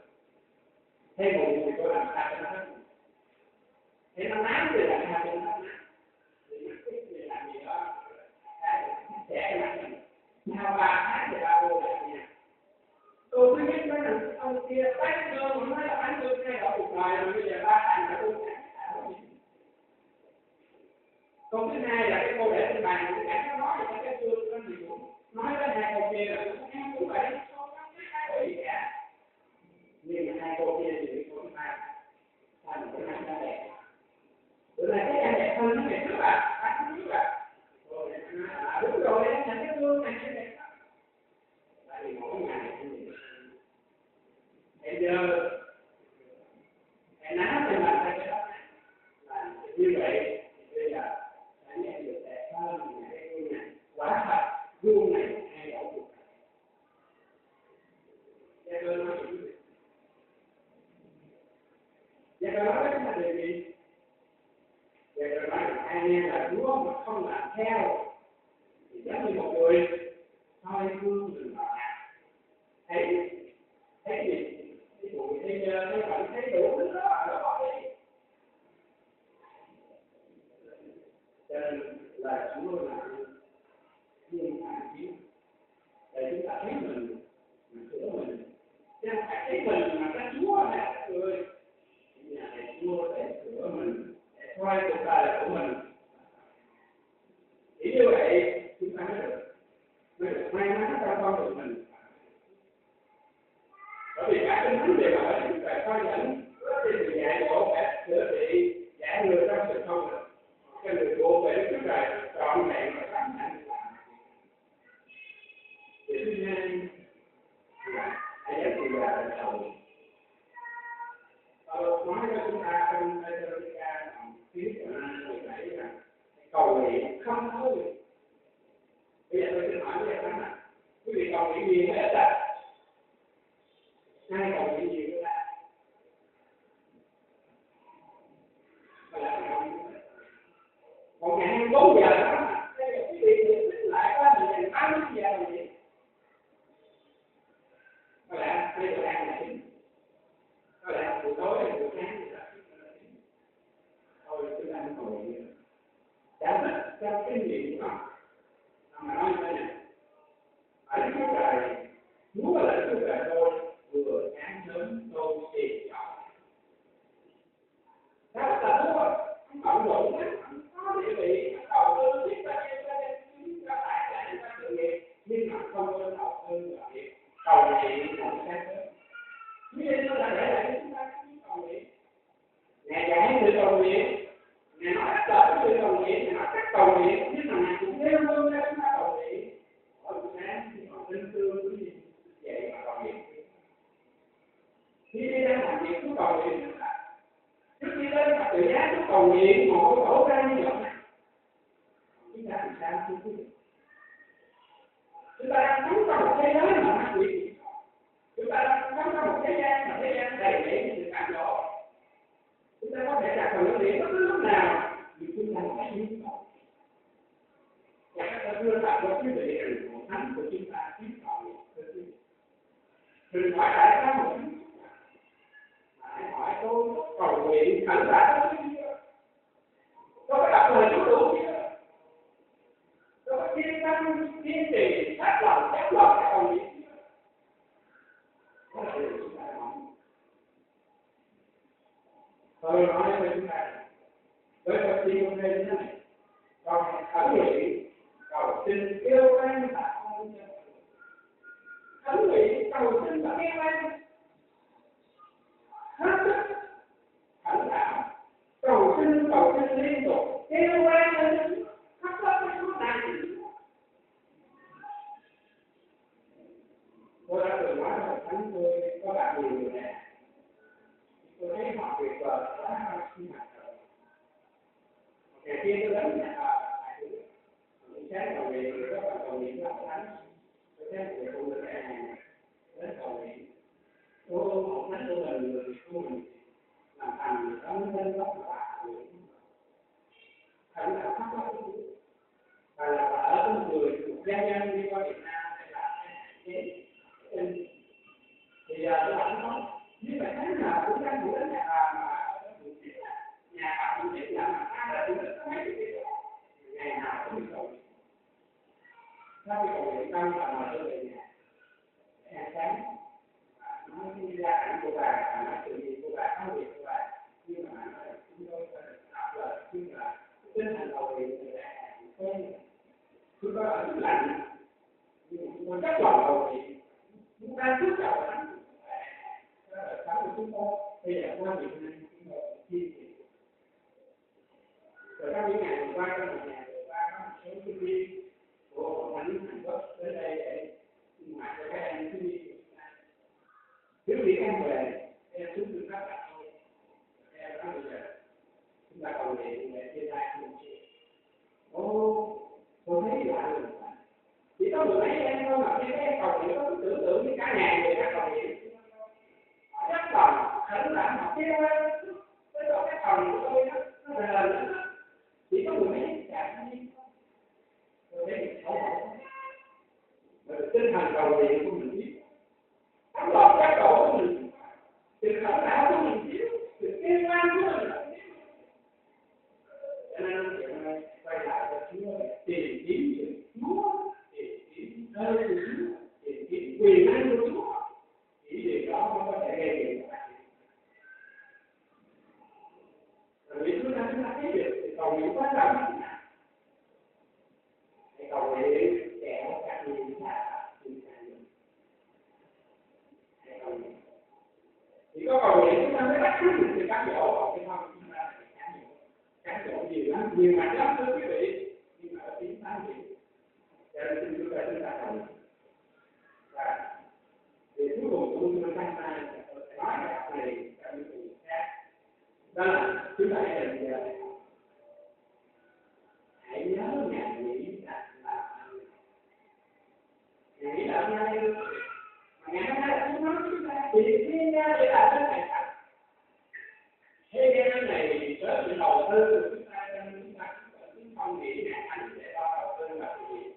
thêm một mùi cô làm sao cho nó hết. Thế nó nán thì làm sao cho nó hết. Thì nó thích thì làm gì đó sẽ cái mặt mình. Sau 3 tháng thì ba cô lại nha. Cô thứ nhất nói là ông kia bán cơm mà nói là bán cơm thay đổi cuộc đời rồi bây giờ 3 tháng là cô chẳng câu thứ hai là cái cô để trên bàn cái cảnh nó nói về cái chương nó gì cũng nói với 2 cô kia là em cũng vậy không có cái gì cả, nhưng mà 2 cô kia thì cô thứ ba thành cái anh ta đẹp, bữa nay cái anh đẹp hơn nó đẹp trước anh trước cô này nói đúng rồi em nhận cái gương này cái đẹp lắm, tại vì mỗi ngày em giờ em nắm trên bàn tay cái đó là như vậy thì bây giờ anh em được đẹp hơn cái gương này quá thật gương này thay đổi cuộc đời. Gia cơ nói gì? Gia cơ nói với chúng ta điều gì? Gia cơ nói là anh em là Chúa mà không làm theo thì giống như một người soi gương mình vào thấy gì? Cái bụi bây giờ nó vẫn thấy đủ thứ đó ở đó đi. Cho nên là Chúa là nhưng phản chiếu để chúng ta thấy mình mà sửa mình, chứ không phải thấy mình mà cái Chúa là cái người nhà này Chúa để sửa mình, để xoay cuộc đời của mình. Chỉ như vậy chúng ta mới được may mắn trong con đường mình. quý vị. Bây giờ tôi xin hỏi với các bạn, quý vị cầu nguyện gì hết à? Ai cầu nguyện gì nữa là? Một ngày 24 giờ đó, bây giờ quý vị tính lại có 80 giờ là gì? Có lẽ đây bữa ăn là chính, có lẽ buổi tối hay buổi sáng thì là thôi chúng ta không cầu nguyện nữa. Chả thích trong cái gì mà nói như thế này, ở Đức Chúa Trời muốn là Đức Chúa Trời tôi vừa sáng sớm tôi tìm chọn. Đó là đúng rồi, không bận rộn lắm, không có địa vị, đầu tư biết bao nhiêu cho tài sản cho sự nghiệp, nhưng mà không có đầu tư vào việc cầu nguyện một sáng sớm. Như vậy nó là để lại chúng ta không cầu nguyện. Ngài dạy sự cầu nguyện, Ngài nói tất cả sự cầu nguyện, Ngài nói cách cầu nguyện, nhưng mà Ngài cũng nêu gương cho chúng ta cầu nguyện. Ở buổi sáng khi họ tin thương quý vị dậy mà cầu nguyện. Khi đi ra làm việc cũng cầu nguyện chúng ta. Trước khi đến mặt tự giác cũng cầu nguyện một cái khẩu trang như vậy này. Chúng ta làm sao thưa quý vị? Chúng ta đang sống trong một thế giới mà ma quỷ. Chúng ta đang sống trong một thế gian mà thế gian đầy dẫy sự cám dỗ. Chúng ta có thể đặt vào luận điểm bất cứ lúc nào, nhưng chúng ta phải biết cầu. Và các ta đưa lại cho quý vị rằng một thánh của chúng ta biết cầu. Đừng hỏi tại sao một thánh, mà hãy hỏi tôi cầu nguyện khẩn lại có cái gì chưa? Tôi có đọc lời Chúa đủ chưa? Tôi có kiên tâm, kiên trì, sát lòng để cầu nguyện chưa? Đó là điều chúng ta nói. Tôi nói với chúng ta, với các tiên công thế này, còn khẩn nguyện, cầu xin kêu an tạ ơn cho khẩn nguyện, cầu xin và kêu an hết sức khẩn đạo, cầu xin liên tục, kêu an lên khắp các Chúa này. Tôi đã từng nói với thánh tôi có bạn nhiều người này, tôi thấy họ tuyệt vời quá khi mà ngày kia tôi đến nhà buổi sáng cầu nguyện rồi các bạn cầu nguyện với thánh, tôi thấy một người phụ nữ này đến cầu nguyện, tôi một thánh của mình người của mình làm thành đóng lên góc mà bà thánh là khắp các và là bà ở một người một gia nhân đi qua Việt Nam để làm cái thì giờ tôi làm không như vậy tháng nào cũng đang ngủ đến nhà bà mà nhà bà cũng biết là mà ta đã cũng có mấy cái ngày nào cũng bị cầu nguyện. Sau khi cầu nguyện xong là mời tôi về nhà để ăn sáng và nói cái gia cảnh của bà và nói chuyện gì của bà không việc của bà, nhưng mà nói là chúng tôi phải học lời nhưng mà tinh thần cầu nguyện thì là quen chúng tôi ở lạnh nhưng mà chúng tôi rất lòng cầu nguyện chúng ta trước cầu lắm. Đó là sáng của chúng tôi bây giờ qua Việt Nam chúng tôi chia sẻ. Rồi trong những ngày vừa qua trong một nhà vừa qua có một số sinh viên của hội thánh Hàn Quốc đến đây để sinh hoạt cho các em sinh viên Việt Nam. Nếu bị em về, em xuống từ các bạn thôi. Em nói bây giờ chúng ta còn để chia tay không chịu. Tôi thấy lạ rồi. Chỉ có mười mấy em thôi mà cái em cầu nguyện có cái tưởng tượng như cả ngàn người đã cầu nguyện. Chắc lòng khẩn lại mà kêu em với cái phòng của tôi đó nó rời nữa. Chỉ có mười mấy chạm đi. Tôi thấy mình xấu hổ. Bởi tinh thần cầu nguyện của mình biết. Tấm lòng các độ của mình. Sự khẩn đạo của mình biết. Sự kêu an của mình biết. Cho nên hiện nay quay lại cho Chúa tìm kiếm sự Chúa, tìm kiếm nơi của Chúa, tìm kiếm quyền năng của Chúa. Chỉ điều đó mới có thể gây dựng các bạn. Rồi vì chúng ta thấy được thì cầu nguyện quan trọng như thế nào? Thì cầu nguyện kẻ các người chúng ta chúng ta hãy cầu nguyện. Chỉ có cầu nguyện chúng ta mới bắt được sự cám dỗ, còn cái không chúng ta phải cám dỗ nhiều lắm, nhiều mặt lắm thưa quý vị. Nhưng mà ở tiếng Pháp thì cho nên xin chúng ta cầu nguyện. Và để cuối cùng tôi tăng tay tôi sẽ nói cái này cho những người khác. Đó là chúng ta hãy nhớ ngày nghỉ là nghe được mà ngày hôm nay là chúng nó chúng ta thì nghe để làm cái này thật thế cái này tới sự đầu tư của chúng ta chúng không nghĩ là anh sẽ lo đầu tư là cái gì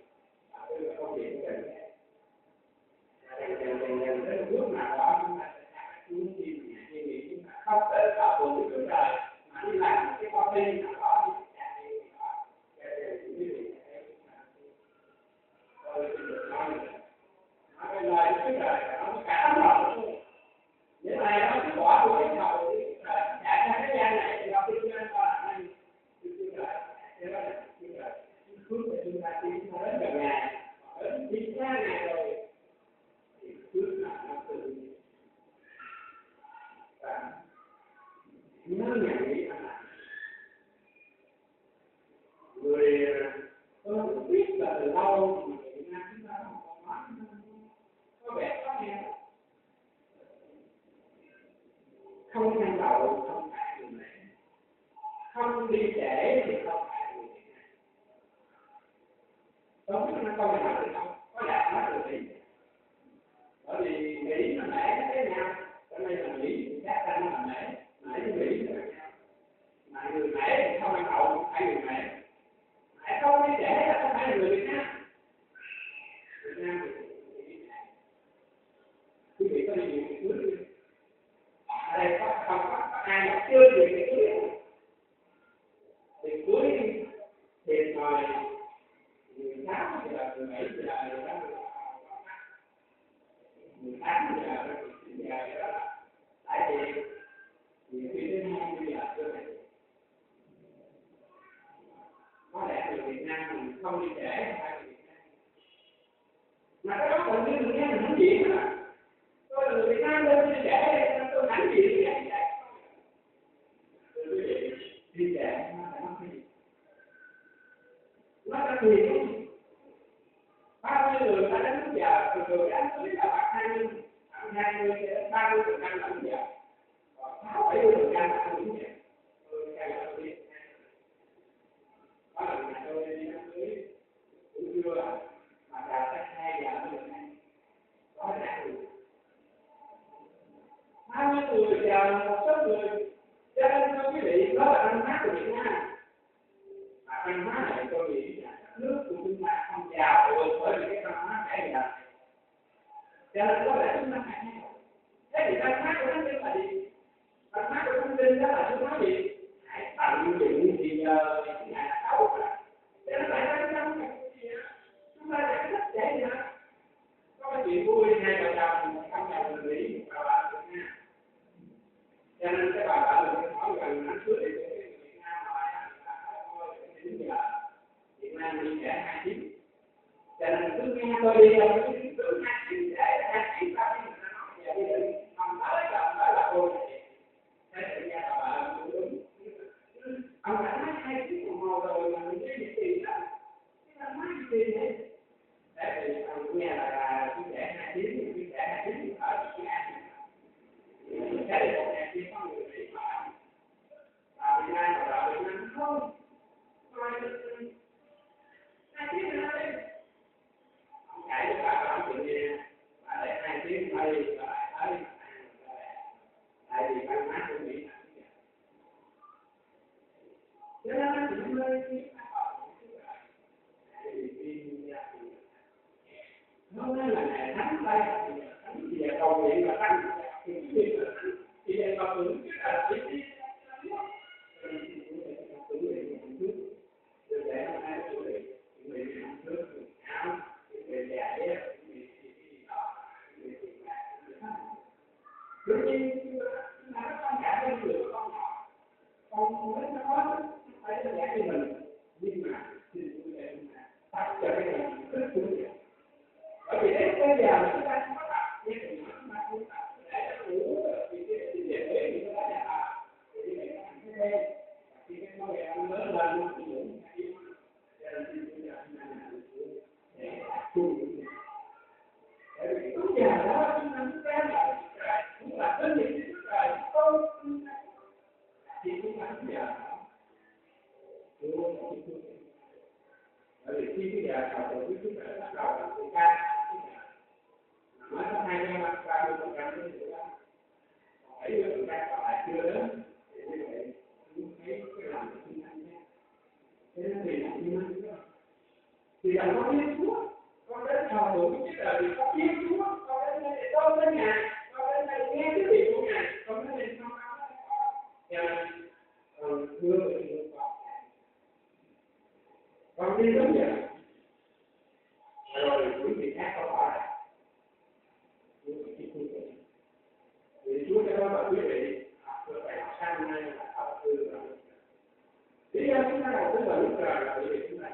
đầu tư là công việc của mình dần đến bước nào đó chúng ta sẽ làm cái chuyến đi nghĩ chúng ta không tới tạo vườn của cuộc đời mà đi làm một cái con đi nào đó thì sẽ đi đó tôi được nói cái lời của cuộc đời nó cả lòng luôn nếu này nó cứ bỏ của cái đầu thì chạy ra cái gian này thì nó đi lên qua là nên cuộc đời thế đó là cuộc đời phước của chúng ta đi đến gần ngày đến đi xa ngày rồi thì phước là nó tự và nhớ ngày nghĩ là người tôi cũng biết là từ lâu mà Việt Nam chúng ta không nói có vẻ có nghe không ăn đậu không phải người này không đi trễ thì không phải người này tôi biết nó câu này nói được không có đạt nói được gì bởi vì nghĩ nó nể nó thế nào cho nên là nghĩ thì chắc chắn là nể nể thì nghĩ là nhau mà người nể thì không ăn đậu không phải người nể nể không đi trễ là không phải người Việt Nam Việt Nam thì quý vị có nhiều người cưới ở đây không có ai mà chưa được cái cưới thì cưới thì rồi người tám thì là 17 giờ rồi đó 18 giờ rồi 19 giờ rồi đó tại vì nhiều khi đến 20 giờ chưa này có lẽ người Việt Nam mình không đi trễ hay người Việt Nam mà cái đó còn như người Việt Nam mình không chuyện đó tôi là người Việt Nam lên đi trễ tôi hẳn gì đi trễ đi trễ nó phải nói cái gì nó là tiền bao nhiêu người ta đến lúc giờ từ từ đến tới là bạn 20 đến 30% là bây giờ còn 60-70% là không đúng vậy tôi theo tôi biết có lần này tôi đi đám cưới buổi trưa mà vào tới 2 giờ mới được ăn có đạt được bao nhiêu người chờ một số người cho nên thưa quý vị đó là văn hóa của Việt Nam mà văn hóa này tôi nghĩ là các nước của chúng ta không giàu được bởi vì cái văn hóa này là cho nên có lẽ chúng ta phải thay đổi thế thì văn hóa của thánh kinh là gì văn hóa của thánh kinh đó là chúng nói gì hãy tận dụng thì giờ thì cái ngày là xấu rồi cho nên tại sao chúng ta không phải chúng ta giải thích vậy gì hả có cái chuyện vui hai vợ chồng không chồng người Mỹ và bà Việt Nam cho nên cái bà vợ mình hỏi gần năm trước thì Việt Nam hỏi thôi đến giờ Việt Nam đi trễ 2 tiếng cho nên cứ nghe tôi đi đâu cứ 2 tiếng trễ 2 tiếng 3 tiếng người ta nói giờ đi đừng không tới là cô này thế thì ra bà vợ đúng ông đã nói 2 tiếng đồng hồ rồi mà mình đi gì đó cái là nói gì vậy thế thì ông nghe là cứ trễ 2 tiếng cứ trễ 2 tiếng ở cái nhà cái này một nhà kia có người Mỹ mà Việt Nam và Việt Nam không ai tiếng nữa đi ông chạy cho bà ông tự nhiên bà để 2 tiếng bay và lại tới tại vì văn hóa của Mỹ là như vậy cho nên nó chỉ nơi hôm nay là ngày tháng tay thánh gì là cầu nguyện là tăng thì cái việc là thì để mà tưởng cái là chỉ đi để mà ai chuẩn bị nước áo về già đấy đương nhiên nó không cả bên người con nhỏ con mới nó có phải là giải cho mình nhưng mà xin quý vị tắt cho cái này rất quý vị bởi vì đến bây giờ chúng ta không có tập nhưng mà không tập để nó ngủ thì cái việc đấy thì nó đã là thì cái này nó cái đây thì cái con em lớn lên nó cũng ngủ cho nên thì bây giờ để chung bởi vì lúc giờ đó chúng ta muốn ra lại cũng là tất nhiên cái trời không thì chúng ta bây giờ bởi vì khi bây giờ cầu của chúng ta bắt đầu là người ta rồi quý vị khác có hỏi lại. Vì Chúa cho mà quý vị học được phải học sang nay là học tư và lúc trời. Lý do chúng ta học tư và lúc trời là bởi vì chúng ta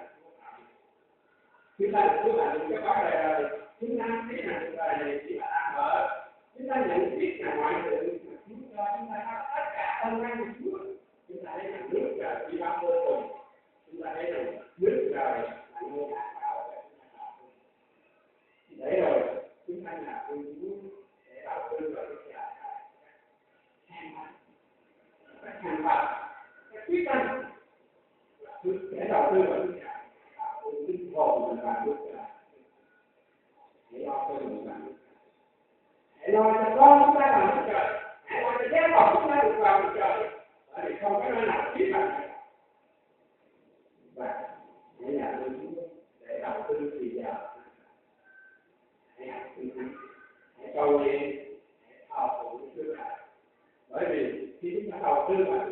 chúng ta đừng có nói là chúng ta biết là cuộc đời này chỉ là tạm bỡ. Chúng ta nhận biết là ngoại sự mà Chúa cho chúng ta có tất cả ân năng của Chúa. Chúng ta thấy rằng nước trời chỉ bao vô cùng. Chúng ta thấy rằng nước trời là nơi đảm bảo để chúng ta học. Để rồi chúng ta là ơn Chúa để đầu tư vào cái nhà này. Các hành pháp, các quyết tâm để đầu tư vào cái nhà này. Linh hồn mình làm nước trời. Hãy lo cho mình làm nước trời. Hãy lo cho con chúng ta làm nước trời. Hãy lo cho gia tộc chúng ta được vào nước trời. Bởi vì không có nơi nào biết làm này. Và hãy làm ơn Chúa để đầu tư thì giờ. Hãy học tư thánh. Hãy cầu nguyện. Hãy thờ phụng nước trời. Bởi vì khi chúng ta đầu tư vào